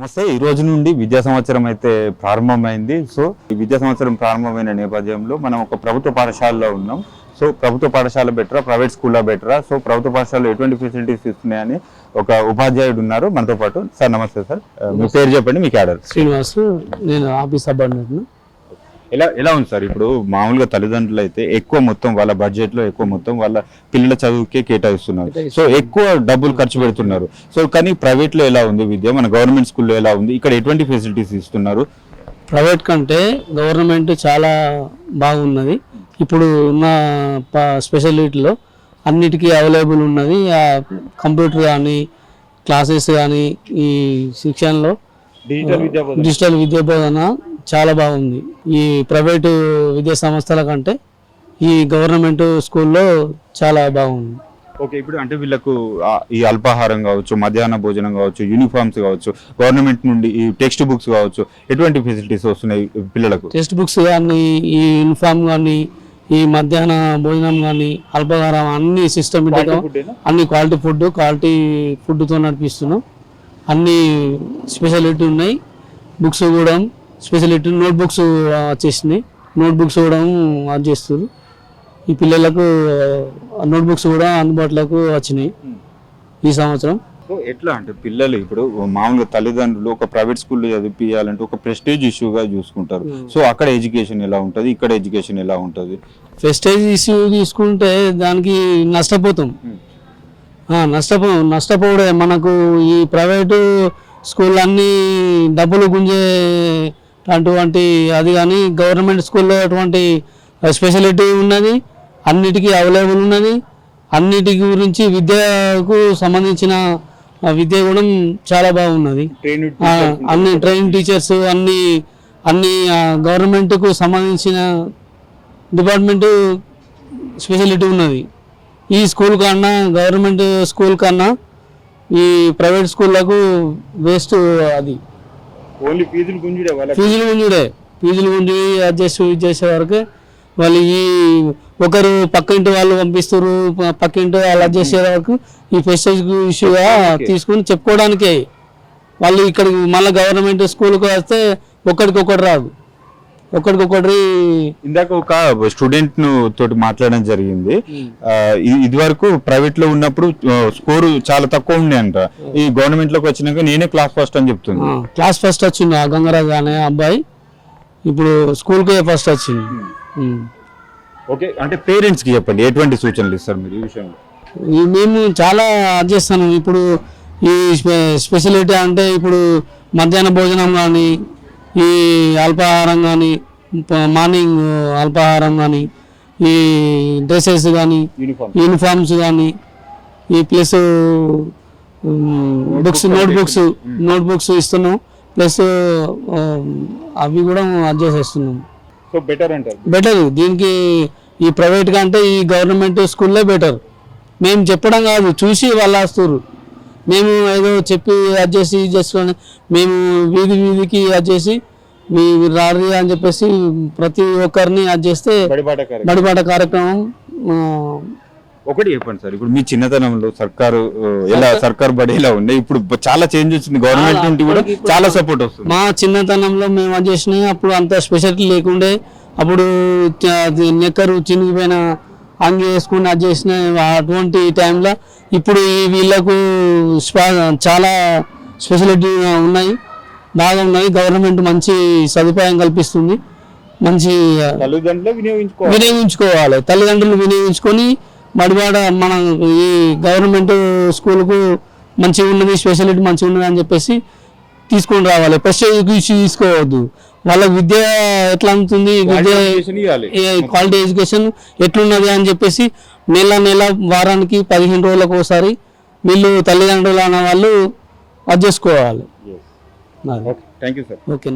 నమస్తే. ఈ రోజు నుండి విద్యా సంవత్సరం అయితే ప్రారంభమైంది. సో ఈ విద్యా సంవత్సరం ప్రారంభమైన నేపథ్యంలో మనం ఒక ప్రభుత్వ పాఠశాలలో ఉన్నాం. సో ప్రభుత్వ పాఠశాల బెటరా, ప్రైవేట్ స్కూల్లో బెటరా, సో ప్రభుత్వ పాఠశాలలో ఎటువంటి ఫెసిలిటీస్ ఇస్తున్నాయని ఒక ఉపాధ్యాయుడు ఉన్నారు మనతో పాటు. సార్ నమస్తే సార్, మీ పేరు చెప్పండి, మీ క్యాడర్. శ్రీనివాస్, నేను ఆఫీస్ సబార్డినేట్. ఎలా ఉంది సార్? ఇప్పుడు మామూలుగా తల్లిదండ్రులు అయితే ఎక్కువ మొత్తం వాళ్ళ బడ్జెట్ లో ఎక్కువ మొత్తం వాళ్ళ పిల్లల చదువుకే కేటాయిస్తున్నారు. సో ఎక్కువ డబ్బులు ఖర్చు పెడుతున్నారు. సో కానీ ప్రైవేట్ లో ఎలా ఉంది విద్య, మన గవర్నమెంట్ స్కూల్లో ఎలా ఉంది, ఇక్కడ ఎటువంటి ఫెసిలిటీస్ ఇస్తున్నారు? ప్రైవేట్ కంటే గవర్నమెంట్ చాలా బాగున్నది. ఇప్పుడు ఉన్న స్పెషాలిటీలో అన్నిటికీ అవైలబుల్ ఉన్నది. కంప్యూటర్ కానీ, క్లాసెస్ కానీ, ఈ శిక్షణలో డిజిటల్ విద్యా బోధన చాలా బాగుంది. ఈ ప్రైవేటు విద్యా సంస్థల కంటే ఈ గవర్నమెంట్ స్కూల్లో చాలా బాగుంది. ఓకే, ఇప్పుడు అంటే వీళ్ళకు ఈ అల్పాహారం కావచ్చు, మధ్యాహ్న భోజనం కావచ్చు, యూనిఫామ్స్ కావచ్చు, గవర్నమెంట్ నుండి ఈ టెక్స్ట్ బుక్స్ కావచ్చు, ఎటువంటి ఫెసిలిటీస్ వస్తున్నాయి పిల్లలకు? టెక్స్ట్ బుక్స్ కానీ, ఈ యూనిఫామ్ కానీ, ఈ మధ్యాహ్న భోజనం కానీ, అల్పాహారం అన్ని సిస్టమేటిక్గా అన్ని క్వాలిటీ ఫుడ్తో నడిపిస్తున్నాం. అన్ని స్పెషాలిటీ ఉన్నాయి. బుక్స్ కూడా స్పెషాలిటీ, నోట్ బుక్స్ వచ్చేసినాయి. నోట్ బుక్స్ కూడా అది చేస్తారు. ఈ పిల్లలకు నోట్ బుక్స్ కూడా అందుబాటులోకి వచ్చినాయి ఈ సంవత్సరం. సో ఎట్లా అంటే పిల్లలు ఇప్పుడు మామూలుగా తల్లిదండ్రులు ఒక ప్రైవేట్ స్కూల్లో చదివించాలంటే ఒక ప్రెస్టేజ్ ఇష్యూగా చూసుకుంటారు. సో అక్కడ ఎడ్యుకేషన్ ఎలా ఉంటుంది, ఇక్కడ ఎడ్యుకేషన్ ఎలా ఉంటుంది? ప్రెస్టేజ్ ఇష్యూ తీసుకుంటే దానికి నష్టపోతాం. నష్టపోవడే. మనకు ఈ ప్రైవేటు స్కూల్ అన్నీ డబ్బులు గుంజే అటువంటి అది, కానీ గవర్నమెంట్ స్కూల్లో అటువంటి స్పెషాలిటీ ఉన్నది, అన్నిటికీ అవైలబుల్ ఉన్నది. అన్నిటి గురించి విద్యకు సంబంధించిన విద్య కూడా చాలా బాగున్నది. అన్ని ట్రైనింగ్ టీచర్స్ అన్ని గవర్నమెంట్కు సంబంధించిన డిపార్ట్మెంట్ స్పెషాలిటీ ఉన్నది. ఈ స్కూల్ కన్నా, గవర్నమెంట్ స్కూల్ కన్నా ఈ ప్రైవేట్ స్కూళ్ళకు వేస్ట్. అది ఓన్లీ ఫీజులు గుంజి అడ్జస్ట్ చేసే వరకు వాళ్ళు ఈ ఒకరు పక్కింటి వాళ్ళు పంపిస్తారు, పక్కింటి వాళ్ళు అడ్జస్ట్ చేసే వరకు ఈ ప్రెస్టేజ్ ఇష్యూగా తీసుకుని చెప్పుకోవడానికే వాళ్ళు ఇక్కడికి మళ్ళీ గవర్నమెంట్ స్కూల్కి వస్తే ఒక్కడికొకటి రాదు. ఒకటికొకటి. ఇందాక ఒక స్టూడెంట్ తోటి మాట్లాడడం జరిగింది. ఇది వరకు ప్రైవేట్ లో ఉన్నప్పుడు స్కోరు చాలా తక్కువ ఉండే అంట. ఈ గవర్నమెంట్ లోకి వచ్చినాక నేనే క్లాస్ ఫస్ట్ అని చెప్తుంది. క్లాస్ ఫస్ట్ వచ్చింది ఆ గంగరాజ్ అనే అబ్బాయి, ఇప్పుడు స్కూల్ కే ఫస్ట్ వచ్చింది. ఓకే, అంటే పేరెంట్స్ కి చెప్పండి, ఎటువంటి సూచనలు ఇస్తారు మీరు ఈ విషయంలో? మేము చాలా చేస్తాను. ఇప్పుడు ఈ స్పెషాలిటీ అంటే ఇప్పుడు మధ్యాహ్న భోజనం కానీ, ఈ అల్పాహారం కానీ, మార్నింగ్ అల్పాహారం కానీ, ఈ డ్రెస్సెస్ కానీ, యూనిఫామ్స్ కానీ, ఈ ప్లస్ నోట్ బుక్స్ ఇస్తున్నాం. ప్లస్ అవి కూడా అడ్జస్ట్ చేస్తున్నాం. సో బెటర్ అంటారు. బెటర్ దీనికి ఈ ప్రైవేట్ కంటే ఈ గవర్నమెంట్ స్కూల్లో బెటర్. మేము చెప్పడం కాదు, చూసి వాళ్ళు వస్తారు. మేము ఏదో చెప్పి అడ్జస్ట్ చేసుకొని మేము వీధికి అడ్జేసి మీరు రారు అని చెప్పేసి ప్రతి ఒక్కరిని అడ్జేస్తే బడిపాట కార్యక్రమం. ఒకటి చెప్పండి సార్, ఇప్పుడు మీ చిన్నతనంలో సర్కారు బడి ఎలా ఉండే? ఇప్పుడు చాలా చేంజ్ వచ్చింది, గవర్నమెంట్ నుండి కూడా చాలా సపోర్ట్ వస్తుంది. మా చిన్నతనంలో మేము అడ్జేసినాయి. అప్పుడు అంత స్పెషాలిటీ లేకుండే. అప్పుడు నెక్కరు చినిగిపోయిన అంగి వేసుకుని అడ్జేసిన అటువంటి టైంలో ఇప్పుడు వీళ్ళకు చాలా స్పెషాలిటీ ఉన్నాయి, బాగా ఉన్నాయి. గవర్నమెంట్ మంచి సదుపాయం కల్పిస్తుంది. మంచి వినియోగించుకోవాలి. తల్లిదండ్రులు వినియోగించుకొని బడివాడ మన ఈ గవర్నమెంట్ స్కూల్కు మంచిగా ఉన్నది, స్పెషాలిటీ మంచిగా ఉన్నది అని చెప్పేసి తీసుకొని రావాలి. ప్రెస్టేజ్ తీసుకోవద్దు. వాళ్ళ విద్య ఎట్లా అందుతుంది, క్వాలిటీ ఎడ్యుకేషన్ ఎట్లున్నది అని చెప్పేసి నెల వారానికి 15 రోజులకు ఒకసారి వీళ్ళు తల్లిదండ్రులు అన్న వాళ్ళు అడ్జస్ట్ చేసుకోవాలి. Thank you sir. ఓకే.